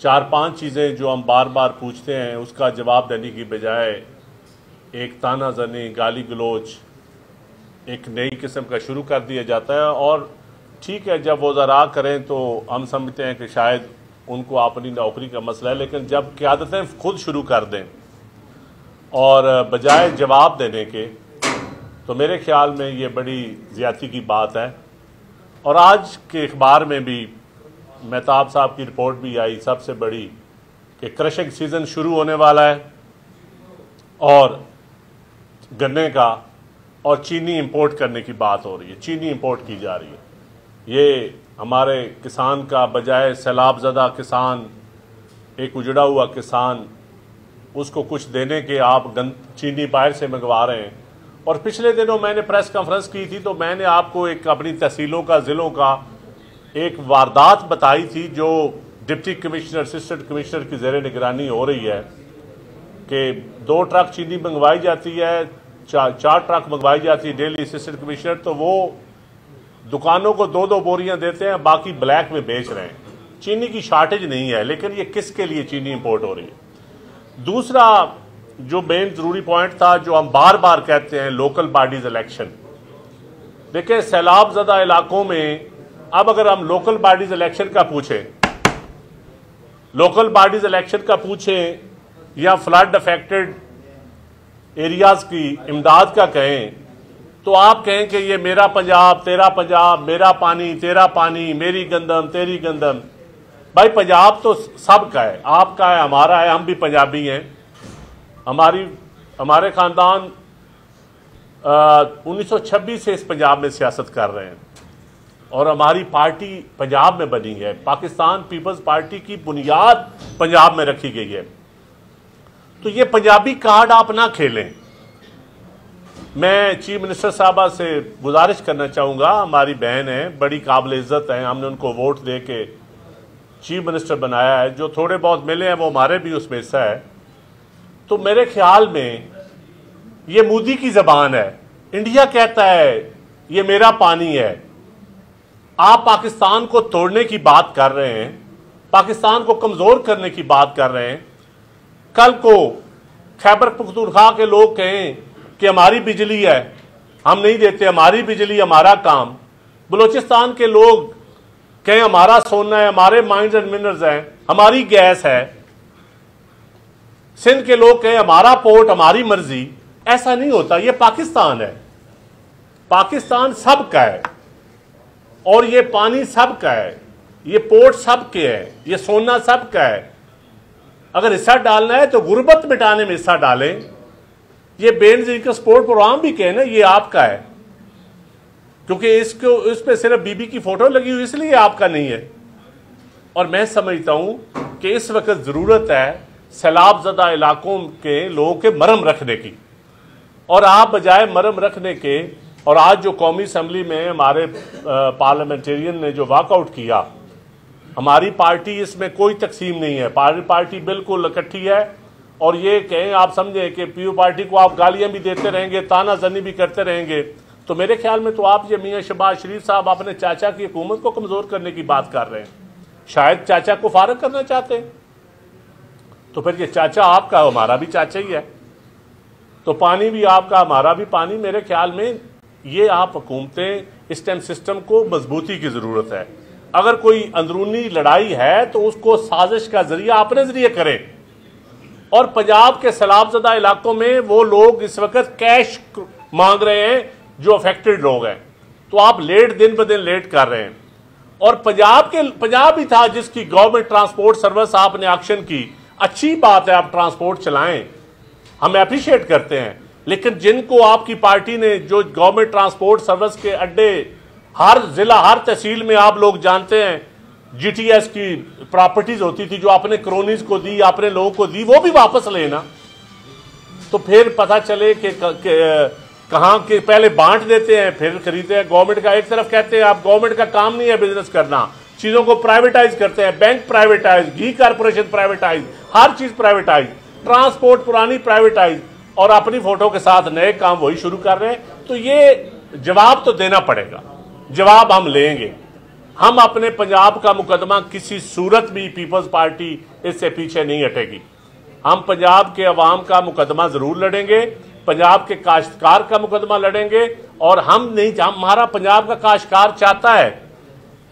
चार पांच चीज़ें जो हम बार बार पूछते हैं उसका जवाब देने की बजाय एक ताना ज़नी, गाली गलोच एक नई किस्म का शुरू कर दिया जाता है। और ठीक है, जब वज़रा करें तो हम समझते हैं कि शायद उनको अपनी नौकरी का मसला है, लेकिन जब क़यादतें खुद शुरू कर दें और बजाय जवाब देने के, तो मेरे ख्याल में ये बड़ी ज़्यादती की बात है। और आज के अखबार में भी मेहताब साहब की रिपोर्ट भी आई सबसे बड़ी कि क्रशिंग सीज़न शुरू होने वाला है और गन्ने का और चीनी इंपोर्ट करने की बात हो रही है, चीनी इंपोर्ट की जा रही है। ये हमारे किसान का बजाय सैलाब ज़दा किसान, एक उजड़ा हुआ किसान, उसको कुछ देने के आप चीनी बाहर से मंगवा रहे हैं। और पिछले दिनों मैंने प्रेस कॉन्फ्रेंस की थी तो मैंने आपको एक अपनी तहसीलों का, ज़िलों का एक वारदात बताई थी जो डिप्टी कमिश्नर, असिस्टेंट कमिश्नर की ज़ेरे निगरानी हो रही है कि 2 ट्रक चीनी मंगवाई जाती है, 4 ट्रक मंगवाई जाती है डेली। असिस्टेंट कमिश्नर तो वो दुकानों को 2-2 बोरियां देते हैं, बाकी ब्लैक में बेच रहे हैं। चीनी की शार्टेज नहीं है, लेकिन ये किसके लिए चीनी इंपोर्ट हो रही है। दूसरा जो मेन ज़रूरी पॉइंट था जो हम बार बार कहते हैं, लोकल बॉडीज इलेक्शन। देखिए, सैलाब ज़दा इलाकों में अब अगर हम लोकल बॉडीज इलेक्शन का पूछें, लोकल बॉडीज इलेक्शन का पूछें या फ्लड अफेक्टेड एरियाज की इमदाद का कहें, तो आप कहें कि ये मेरा पंजाब, तेरा पंजाब, मेरा पानी, तेरा पानी, मेरी गंदम, तेरी गंदम। भाई, पंजाब तो सबका है, आपका है, हमारा है, हम भी पंजाबी हैं। हमारे ख़ानदान 1926 से इस पंजाब में सियासत कर रहे हैं और हमारी पार्टी पंजाब में बनी है। पाकिस्तान पीपल्स पार्टी की बुनियाद पंजाब में रखी गई है। तो ये पंजाबी कार्ड आप ना खेलें। मैं चीफ मिनिस्टर साहबा से गुजारिश करना चाहूँगा, हमारी बहन है, बड़ी काबिल इज़्ज़त है, हमने उनको वोट दे के चीफ मिनिस्टर बनाया है। जो थोड़े बहुत मिले हैं वो हमारे भी उसमें हिस्सा है। तो मेरे ख्याल में ये मोदी की ज़बान है। इंडिया कहता है ये मेरा पानी है, आप पाकिस्तान को तोड़ने की बात कर रहे हैं, पाकिस्तान को कमज़ोर करने की बात कर रहे हैं। कल को खैबर पख्तूनख्वा के लोग कहें कि हमारी बिजली है, हम नहीं देते, हमारी बिजली, हमारा काम। बलूचिस्तान के लोग कहें हमारा सोना है, हमारे माइंस एंड मिनरल्स हैं, हमारी गैस है। सिंध के लोग कहें हमारा पोर्ट, हमारी मर्जी। ऐसा नहीं होता, ये पाकिस्तान है। पाकिस्तान सबका है और ये पानी सबका है, ये पोर्ट सबके है, ये सोना सबका है। अगर हिस्सा डालना है तो गुर्बत मिटाने में हिस्सा डालें। ये बेनजीर का स्पोर्ट प्रोग्राम भी कहे ना, ये आपका है, क्योंकि इसको इस पे सिर्फ बीबी की फोटो लगी हुई इसलिए आपका नहीं है। और मैं समझता हूं कि इस वक्त जरूरत है सैलाब ज़दा इलाकों के लोगों के मरहम रखने की, और आप बजाय मरहम रखने के, और आज जो कौमी असम्बली में हमारे पार्लियामेंटेरियन ने जो वॉकआउट किया, हमारी पार्टी इसमें कोई तकसीम नहीं है, पार्टी बिल्कुल इकट्ठी है। और ये कहें, आप समझें कि पीयू पार्टी को आप गालियां भी देते रहेंगे, तानाजनी भी करते रहेंगे, तो मेरे ख्याल में तो आप ये मियां शहबाज शरीफ साहब अपने चाचा की हुकूमत को कमज़ोर करने की बात कर रहे हैं। शायद चाचा को फारग करना चाहते हैं, तो फिर ये चाचा आपका, हमारा भी चाचा ही है, तो पानी भी आपका, हमारा भी पानी। मेरे ख्याल में ये आप हुकूमतें, इस टाइम सिस्टम को मजबूती की ज़रूरत है। अगर कोई अंदरूनी लड़ाई है तो उसको साजिश का जरिया अपने जरिए करें। और पंजाब के सैलाब ज़दा इलाकों में वो लोग इस वक्त कैश मांग रहे हैं जो अफेक्टेड लोग हैं, तो आप लेट, दिन ब दिन लेट कर रहे हैं। और पंजाब ही था जिसकी गवर्नमेंट ट्रांसपोर्ट सर्विस आपने एक्शन की। अच्छी बात है, आप ट्रांसपोर्ट चलाएं, हम अप्रिशिएट करते हैं, लेकिन जिनको आपकी पार्टी ने, जो गवर्नमेंट ट्रांसपोर्ट सर्विस के अड्डे हर जिला, हर तहसील में आप लोग जानते हैं, जीटीएस की प्रॉपर्टीज होती थी जो आपने क्रोनीज को दी, आपने लोगों को दी, वो भी वापस लेना। तो फिर पता चले कि कहाँ के पहले बांट देते हैं फिर खरीदते हैं। गवर्नमेंट का एक तरफ कहते हैं आप गवर्नमेंट का काम नहीं है बिजनेस करना, चीजों को प्राइवेटाइज करते हैं, बैंक प्राइवेटाइज, घी कारपोरेशन प्राइवेटाइज, हर चीज प्राइवेटाइज, ट्रांसपोर्ट पुरानी प्राइवेटाइज, और अपनी फोटो के साथ नए काम वही शुरू कर रहे हैं। तो ये जवाब तो देना पड़ेगा, जवाब हम लेंगे। हम अपने पंजाब का मुकदमा किसी सूरत भी पीपल्स पार्टी इससे पीछे नहीं हटेगी। हम पंजाब के अवाम का मुकदमा जरूर लड़ेंगे, पंजाब के काश्तकार का मुकदमा लड़ेंगे। और हमारा पंजाब का काश्तकार चाहता है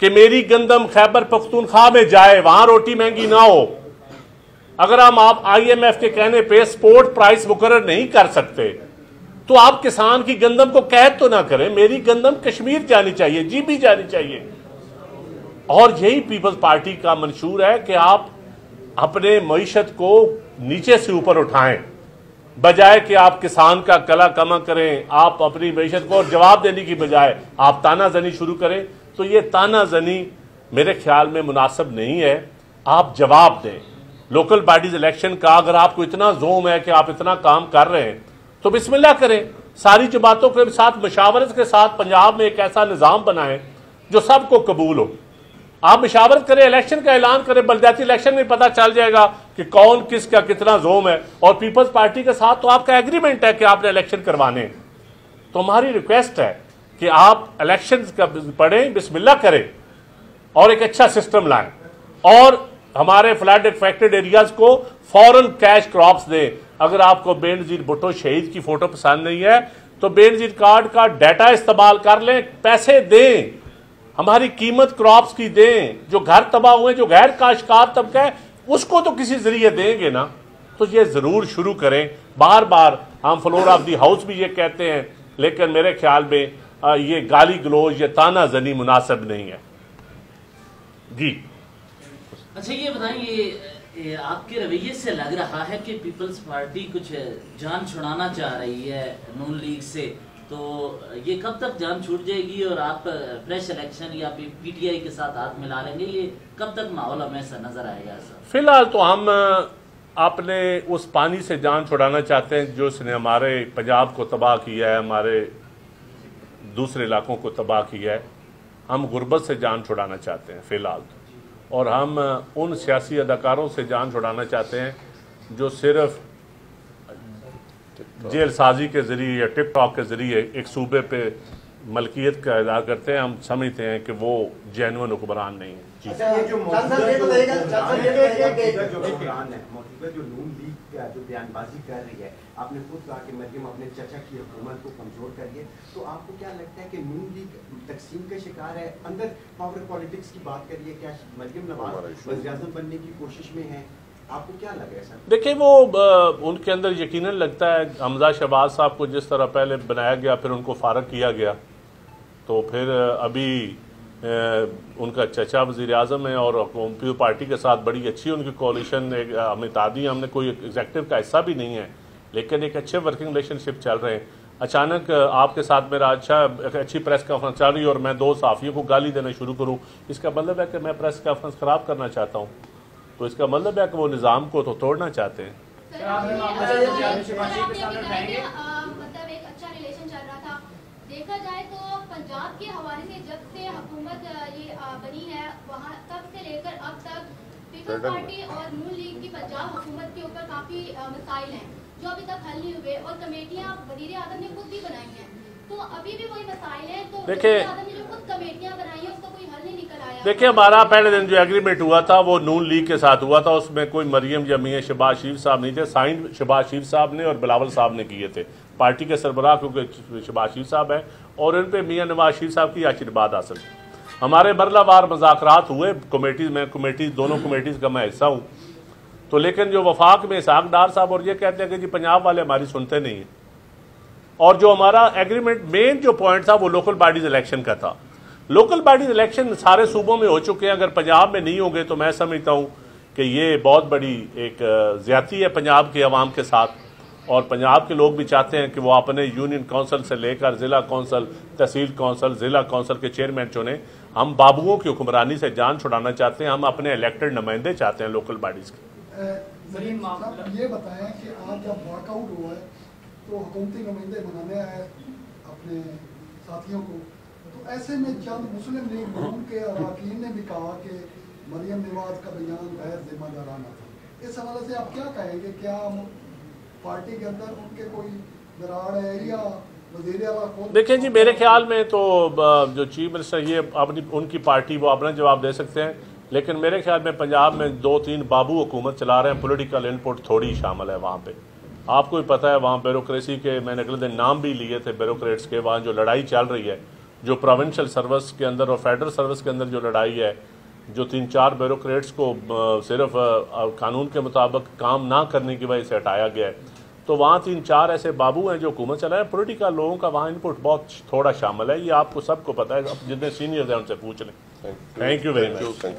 कि मेरी गंदम खैबर पख्तूनख्वा में जाए, वहां रोटी महंगी ना हो। अगर हम आप IMF के कहने पे स्पोर्ट प्राइस मुकर्रर नहीं कर सकते तो आप किसान की गंदम को कैद तो ना करें। मेरी गंदम कश्मीर जानी चाहिए, GB जानी चाहिए। और यही पीपल्स पार्टी का मंशूर है कि आप अपने मईशत को नीचे से ऊपर उठाएं, बजाय कि आप किसान का कला कमा करें। आप अपनी मईशत को जवाब देने की बजाय आप तानाजनी शुरू करें, तो ये तानाजनी मेरे ख्याल में मुनासिब नहीं है। आप जवाब दें। लोकल बॉडीज इलेक्शन का अगर आपको इतना जोम है कि आप इतना काम कर रहे हैं तो बिस्मिल्लाह करें। सारी जमातों के साथ मशावरत के साथ पंजाब में एक ऐसा निज़ाम बनाएं जो सबको कबूल हो। आप मशावरत करें, इलेक्शन का ऐलान करें, बलदियाती इलेक्शन में पता चल जाएगा कि कौन किसका कितना जोम है। और पीपल्स पार्टी के साथ तो आपका एग्रीमेंट है कि आपने इलेक्शन करवाने। तो हमारी रिक्वेस्ट है कि आप इलेक्शन का पढ़ें, बिस्मिल्लाह करें और एक अच्छा सिस्टम लाएं। और हमारे फ्लड इफेक्टेड एरियाज को फौरन कैश क्रॉप्स दें। अगर आपको बेनजीर भुट्टो शहीद की फोटो पसंद नहीं है तो बेनजीर कार्ड का डाटा इस्तेमाल कर लें, पैसे दें, हमारी कीमत क्रॉप्स की दें। जो घर तबाह हुए, जो गैर काश्तकार तबका है, उसको तो किसी जरिए देंगे ना। तो ये जरूर शुरू करें। बार बार हम फ्लोर ऑफ दी हाउस भी ये कहते हैं, लेकिन मेरे ख्याल में ये गाली गलोज, ये तानाजनी मुनासिब नहीं है। जी अच्छा, ये बताएं, ये आपके रवैये से लग रहा है कि पीपल्स पार्टी कुछ जान छुड़ाना चाह रही है नून लीग से, तो ये कब तक जान छूट जाएगी और आप फ्रेश इलेक्शन या PTI के साथ हाथ मिला लेंगे? ये कब तक माहौल हमें ऐसा नजर आएगा? ऐसा फिलहाल तो हम अपने उस पानी से जान छुड़ाना चाहते हैं जो उसने हमारे पंजाब को तबाह किया है, हमारे दूसरे इलाकों को तबाह किया है। हम गुर्बत से जान छुड़ाना चाहते हैं फिलहाल तो। और हम उन सियासी अदाकारों से जान छुड़ाना चाहते हैं जो सिर्फ जेल साजी के जरिए या टिकटॉक के जरिए एक सूबे पे मलकियत का अदा करते हैं। हम समझते हैं कि वो जेन्युइन हुक्मरान नहीं है। जी, ये जो मौजूदा जो नून लीग का जो बयानबाजी कर रही है, आपने खुद कहा कि मरियम अपने चचा की हुकूमत को कमजोर करिए, तो आपको क्या लगता है कि नून लीग तकसीम का शिकार है? अंदर पावर पॉलिटिक्स की बात करिए, क्या मरियम नवाज वज़ीर-ए-आज़म बनने की कोशिश में है? आपको क्या लगे सर? देखिए, वो उनके अंदर यकीनन लगता है हमजा शहबाज साहब को जिस तरह पहले बनाया गया, फिर उनको फारग किया गया, तो फिर अभी उनका चचा वज़ीर आज़म है और पीपल्स पार्टी के साथ बड़ी अच्छी उनकी कोalition हमें तादी, हमने कोई एग्जेक्टिव का हिस्सा भी नहीं है, लेकिन एक अच्छे वर्किंग रिलेशनशिप चल रहे हैं। अचानक आपके साथ मेरा अच्छी प्रेस कॉन्फ्रेंस चल रही है और मैं 2 सहाफ़ियों को गाली देना शुरू करूँ, इसका मतलब है कि मैं प्रेस कॉन्फ्रेंस ख़राब करना चाहता हूँ। तो इसका मतलब है कि वो निज़ाम को तो तोड़ना चाहते हैं। देखा जाए तो पंजाब के हवाले से जब से हुकूमत ये बनी है, वहाँ तब से लेकर अब तक पीपल्स पार्टी और नून लीग की पंजाब हुकूमत के ऊपर काफी मसाइल हैं जो अभी तक हल नहीं हुए, और कमेटियाँ वज़ीर आज़म ने खुद भी बनाई हैं, तो अभी भी वही मसाइल है। तो वज़ीर आज़म ने जो खुद कमेटियाँ बनाई है उसका कोई हल नहीं निकल आया। देखिए, हमारा पहले दिन जो एग्रीमेंट हुआ था वो नून लीग के साथ हुआ था, उसमें कोई मरियम या मियां शहबाज शरीफ साहब नहीं थे। साइन शहबाज शरीफ साहब ने और बिलावल साहब ने किए थे, पार्टी के सरबराह क्योंकि शहबाज शरीफ साहब हैं और इन पे मियां नवाज शरीफ साहब की आशीर्वाद हासिल। हमारे मरलावार मुज़ाकरात हुए कमेटीज़ में, दोनों कमेटीज़ का मैं हिस्सा हूँ। तो लेकिन जो वफाक में इसहाक डार साहब और ये कहते हैं कि जी पंजाब वाले हमारी सुनते नहीं हैं, और जो हमारा एग्रीमेंट मेन जो पॉइंट था वो लोकल बॉडीज इलेक्शन का था। लोकल बॉडीज इलेक्शन सारे सूबों में हो चुके हैं, अगर पंजाब में नहीं होंगे तो मैं समझता हूँ कि ये बहुत बड़ी एक ज़्यादती है पंजाब के अवाम के साथ। और पंजाब के लोग भी चाहते हैं कि वो अपने यूनियन काउंसिल से लेकर ज़िला काउंसिल, तहसील काउंसिल, ज़िला काउंसिल के चेयरमैन चुने। हम बाबुओं की हुक्मरानी से जान छुड़ाना चाहते हैं, हम अपने इलेक्टेड नुमाइंदे चाहते हैं लोकल बॉडीज़ के। ये बताएं कि आज जब वॉकआउट हुआ है तो हुकूमती नुमाइंदे बनाने आए अपने साथियों को, तो ऐसे में चंद मुस्लिम लीग नून के अरकान ने भी कहा कि मरियम नवाज का बयान गैर जिम्मेदाराना था। इस हवाले से आप क्या कहेंगे? क्या पार्टी के अंदर उनके कोई दरार है या वज़ीर आला खुद। देखें जी, मेरे ख्याल में तो जो चीफ मिनिस्टर ये अपनी उनकी पार्टी वो अपना जवाब दे सकते हैं, लेकिन मेरे ख्याल में पंजाब में 2-3 बाबू हुकूमत चला रहे हैं, पॉलिटिकल इनपुट थोड़ी शामिल है वहाँ पे। आपको भी पता है वहाँ ब्यूरोक्रेसी के मैंने अगले दिन नाम भी लिए थे ब्यूरोक्रेट्स के, वहाँ जो लड़ाई चल रही है, जो प्रोविंशियल सर्विस के अंदर और फेडरल सर्विस के अंदर जो लड़ाई है, जो 3-4 ब्यूरोक्रेट्स को सिर्फ कानून के मुताबिक काम ना करने की वजह से हटाया गया है, तो वहाँ 3-4 ऐसे बाबू हैं जो हुकूमत चलाए। पॉलिटिकल लोगों का वहाँ इनपुट बहुत थोड़ा शामिल है, ये आपको सबको पता है, अब जितने सीनियर हैं उनसे पूछ लें। Thank you very much.